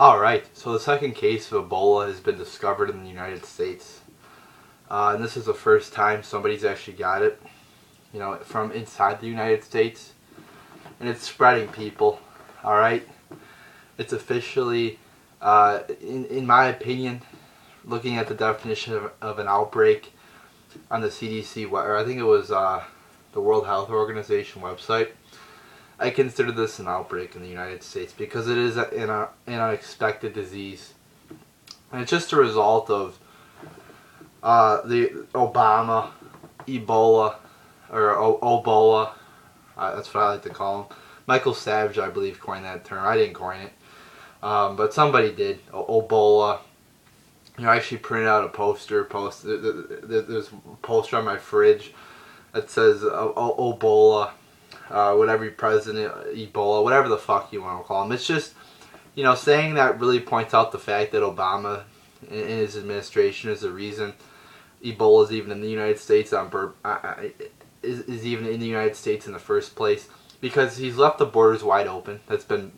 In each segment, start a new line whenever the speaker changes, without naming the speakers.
Alright, so the second case of Ebola has been discovered in the United States. And this is the first time somebody's actually got it, from inside the United States. And it's spreading, people. Alright? It's officially, in my opinion, looking at the definition of an outbreak on the CDC, or I think it was the World Health Organization website, I consider this an outbreak in the United States because it is an unexpected disease. And it's just a result of the Ebola, or Obola, that's what I like to call him. Michael Savage, I believe, coined that term. I didn't coin it, but somebody did. Obola. I actually printed out a poster. There's a poster on my fridge that says Obola. Whatever president, Ebola, whatever the fuck you want to call him. It's just, saying that really points out the fact that Obama and his administration is the reason Ebola is even in the United States is even in the United States in the first place, because he's left the borders wide open. That's been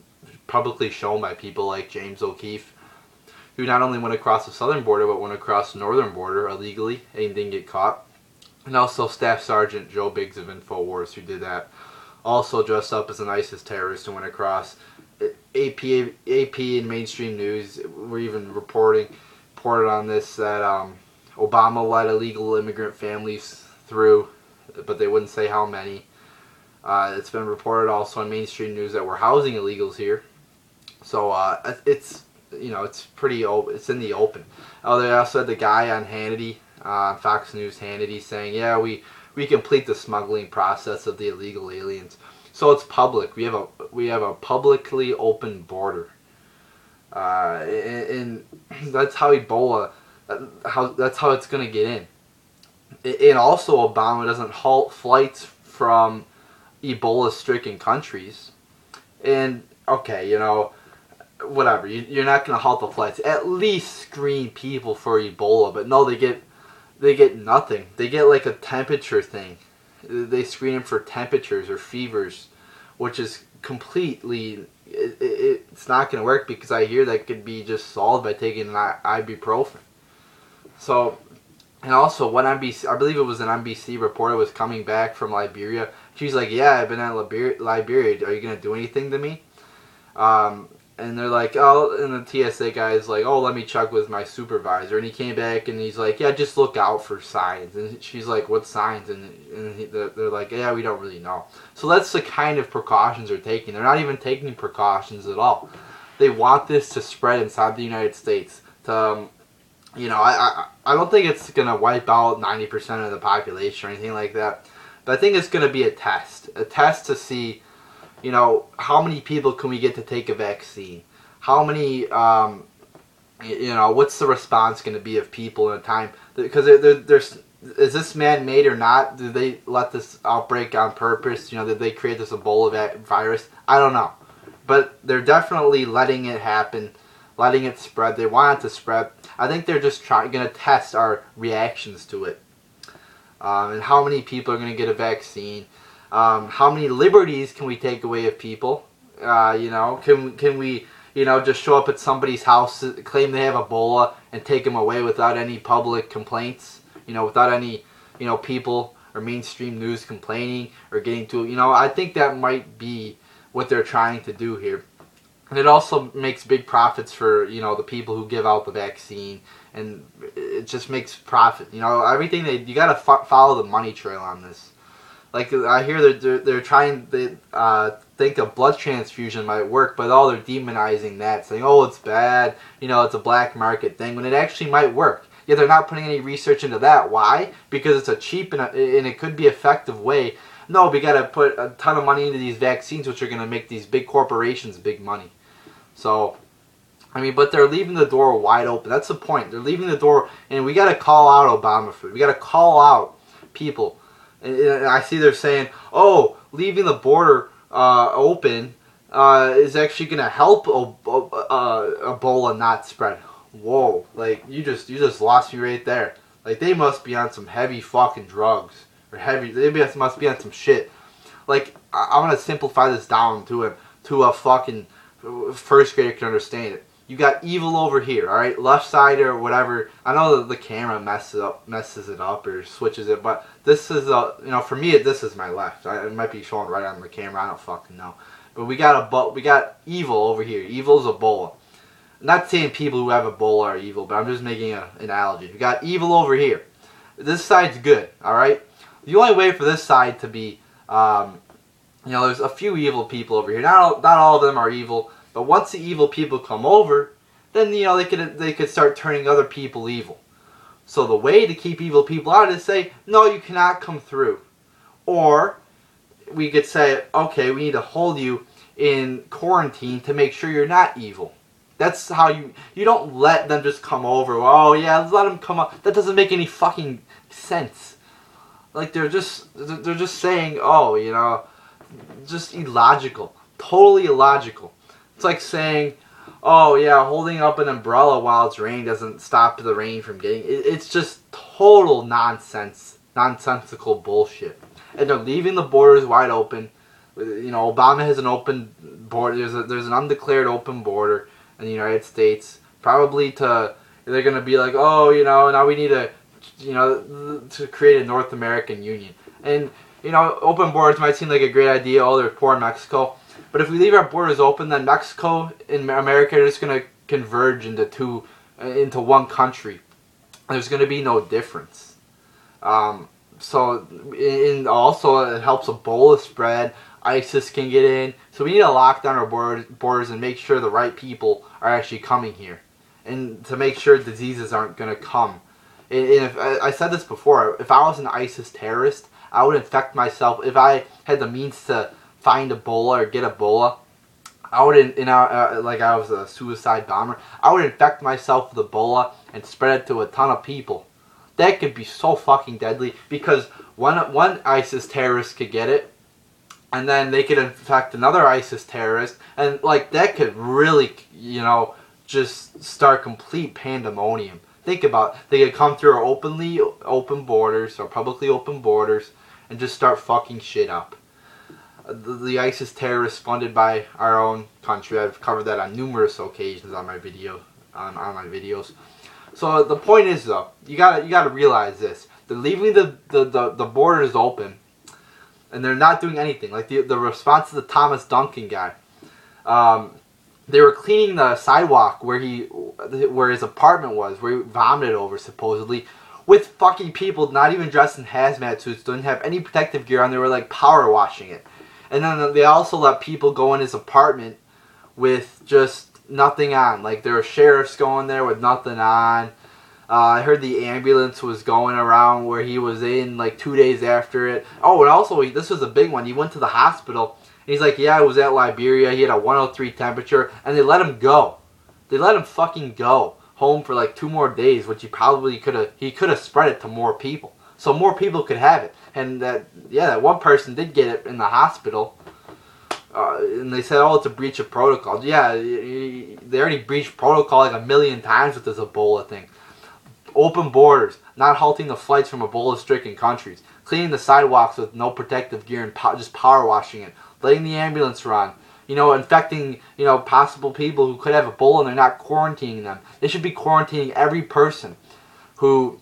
publicly shown by people like James O'Keefe, who not only went across the southern border but went across the northern border illegally and didn't get caught. And also Staff Sergeant Joe Biggs of InfoWars, who did that. Also dressed up as an ISIS terrorist and went across. AP and mainstream news were even reported on this, that Obama let illegal immigrant families through, but they wouldn't say how many. It's been reported also in mainstream news that we're housing illegals here. So it's pretty open. It's in the open. Oh, they also had the guy on Hannity, Fox News Hannity, saying, yeah, we complete the smuggling process of the illegal aliens. So it's public. We have a publicly open border, and that's how Ebola. That's how it's gonna get in. And also, Obama doesn't halt flights from Ebola-stricken countries. And okay, whatever. You're not gonna halt the flights. At least screen people for Ebola. But no, they get nothing. They get like a temperature thing. They screen them for temperatures or fevers, which is completely, it's not going to work, because I hear that could be just solved by taking an ibuprofen. So, and also when I believe it was an NBC reporter was coming back from Liberia, she's like, yeah, I've been at Liberia. Are you going to do anything to me? And they're like, oh, and the TSA guy is like, oh, let me check with my supervisor. And he came back and he's like, yeah, just look out for signs. And she's like, what signs? And they're like, yeah, we don't really know. So that's the kind of precautions they're taking. They're not even taking precautions at all. They want this to spread inside the United States. I don't think it's going to wipe out 90% of the population or anything like that. But I think it's going to be a test to see, how many people can we get to take a vaccine? How many, what's the response going to be of people in a time? Because is this man-made or not? Did they let this outbreak on purpose? Did they create this Ebola virus? I don't know. But they're definitely letting it happen, letting it spread. They want it to spread. I think they're just going to test our reactions to it. And how many people are going to get a vaccine. How many liberties can we take away of people? Can we, just show up at somebody's house, claim they have Ebola, and take them away without any public complaints? Without any, people or mainstream news complaining or getting to, I think that might be what they're trying to do here. And it also makes big profits for, the people who give out the vaccine, and it just makes profit. Everything you got to follow the money trail on this. Like, I hear they're trying, they think a blood transfusion might work, but they're demonizing that, saying, oh, it's bad, it's a black market thing, when it actually might work. Yet they're not putting any research into that. Why? Because it's a cheap and it could be effective way. No, we got to put a ton of money into these vaccines, which are going to make these big corporations big money. So, but they're leaving the door wide open. That's the point. They're leaving the door, and we got to call out Obama for it. We got to call out people. And I see they're saying, oh, leaving the border open is actually going to help Ebola not spread. Whoa, like, you just lost me right there. Like, they must be on some heavy fucking drugs. They must be on some shit. Like, I'm going to simplify this down to a fucking first grader can understand it. You got evil over here, all right, left side or whatever. I know that the camera messes it up or switches it, but this is for me, this is my left. It might be showing right on the camera. I don't fucking know. But we got evil over here. Evil's Ebola. I'm not saying people who have Ebola are evil, but I'm just making an analogy. We got evil over here. This side's good, all right. The only way for this side to be, there's a few evil people over here. Not all of them are evil. But once the evil people come over, then they could start turning other people evil. So the way to keep evil people out is say, no, you cannot come through. Or we could say, okay, we need to hold you in quarantine to make sure you're not evil. That's how you don't let them just come over. Oh yeah, let's let them come up. That doesn't make any fucking sense. Like they're just saying, oh, just illogical, totally illogical. It's like saying, oh yeah, holding up an umbrella while it's raining doesn't stop the rain from getting. It's just total nonsensical bullshit. And they're leaving the borders wide open. Obama has an open border. There's an undeclared open border in the United States. Probably they're gonna be like, oh, now we need to create a North American Union. And open borders might seem like a great idea. Oh, there's poor Mexico. But if we leave our borders open, then Mexico and America are just going to converge into one country. There's going to be no difference. Also it helps Ebola spread. ISIS can get in. So we need to lock down our borders and make sure the right people are actually coming here. And to make sure diseases aren't going to come. And if I said this before, if I was an ISIS terrorist, I would infect myself. If I had the means to find Ebola or get Ebola, I would, like I was a suicide bomber, I would infect myself with Ebola and spread it to a ton of people. That could be so fucking deadly because one ISIS terrorist could get it, and then they could infect another ISIS terrorist, and like that could really, just start complete pandemonium. Think about it. They could come through our open borders or publicly open borders and just start fucking shit up. The ISIS terrorists funded by our own country. I've covered that on numerous occasions on my videos. So the point is though, you gotta realize this. They're leaving the borders open, and they're not doing anything. Like the response to the Thomas Duncan guy, they were cleaning the sidewalk where his apartment was, where he vomited over supposedly, with fucking people not even dressed in hazmat suits, didn't have any protective gear on. They were like power washing it. And then they also let people go in his apartment with just nothing on. Like there were sheriffs going there with nothing on. I heard the ambulance was going around where he was in like 2 days after it. Oh, and also this was a big one. He went to the hospital. And he's like, yeah, I was at Liberia. He had a 103 temperature. And they let him go. They let him fucking go home for like 2 more days, which he could have spread it to more people. So more people could have it. And that one person did get it in the hospital. And they said, oh, it's a breach of protocol. Yeah, they already breached protocol like 1,000,000 times with this Ebola thing. Open borders, not halting the flights from Ebola-stricken countries, cleaning the sidewalks with no protective gear and just power washing it, letting the ambulance run, infecting, possible people who could have Ebola and they're not quarantining them. They should be quarantining every person who,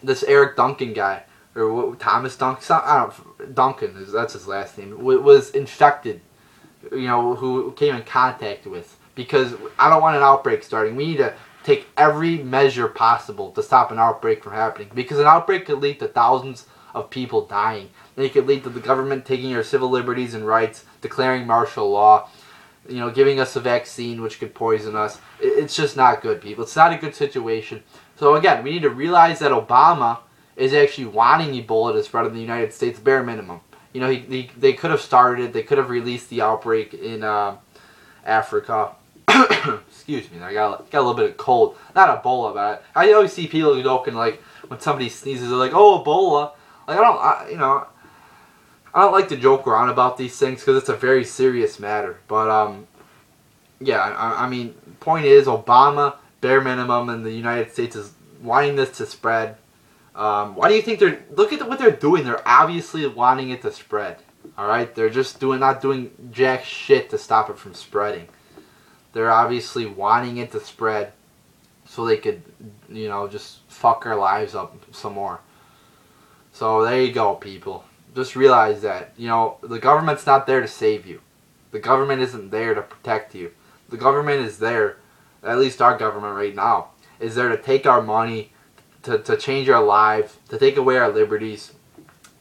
this Eric Duncan guy, or Thomas Duncan, Duncan, that's his last name, was infected, who came in contact with. Because I don't want an outbreak starting. We need to take every measure possible to stop an outbreak from happening. Because an outbreak could lead to thousands of people dying. And it could lead to the government taking our civil liberties and rights, declaring martial law, giving us a vaccine which could poison us. It's just not good, people. It's not a good situation. So again, we need to realize that Obama is actually wanting Ebola to spread in the United States, bare minimum. They could have started it. They could have released the outbreak in Africa. Excuse me, I got a little bit of cold. Not Ebola, but I always see people joking like when somebody sneezes, they're like, "Oh, Ebola." Like I don't like to joke around about these things because it's a very serious matter. But I mean, point is, Obama, bare minimum, in the United States is wanting this to spread. Why do you think look at what they're doing? They're obviously wanting it to spread. All right, they're just not doing jack shit to stop it from spreading. They're obviously wanting it to spread so they could, just fuck our lives up some more. So there you go, people. Just realize that, the government's not there to save you. The government isn't there to protect you. The government is there, at least our government right now, is there to take our money, to change our lives, to take away our liberties.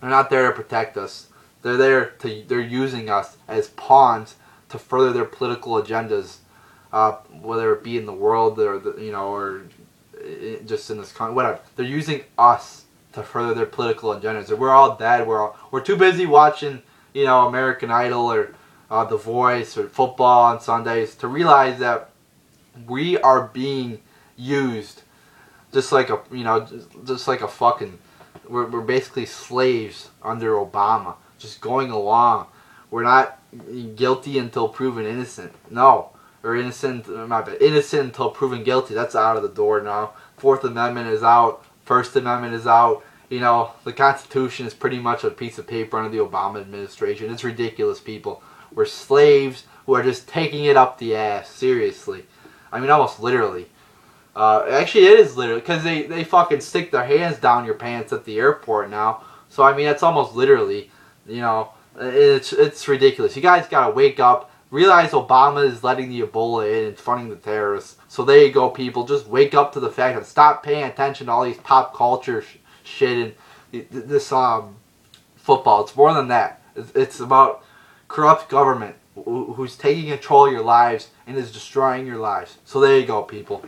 They're not there to protect us. They're using us as pawns to further their political agendas, whether it be in the world or just in this country, whatever. They're using us to further their political agendas. We're all dead. We're too busy watching, American Idol or The Voice or football on Sundays to realize that we are being used just like a fucking. We're basically slaves under Obama, just going along. We're not guilty until proven innocent. No. Or innocent until proven guilty. That's out of the door now. Fourth Amendment is out. First Amendment is out. The Constitution is pretty much a piece of paper under the Obama administration. It's ridiculous, people. We're slaves who are just taking it up the ass. Seriously. I mean, almost literally. Actually, it is literally, because they fucking stick their hands down your pants at the airport now. So, I mean, that's almost literally, it's ridiculous. You guys gotta wake up. Realize Obama is letting the Ebola in and funding the terrorists. So there you go, people. Just wake up to the fact and stop paying attention to all these pop culture shit and this football. It's more than that. It's about corrupt government who's taking control of your lives and is destroying your lives. So there you go, people.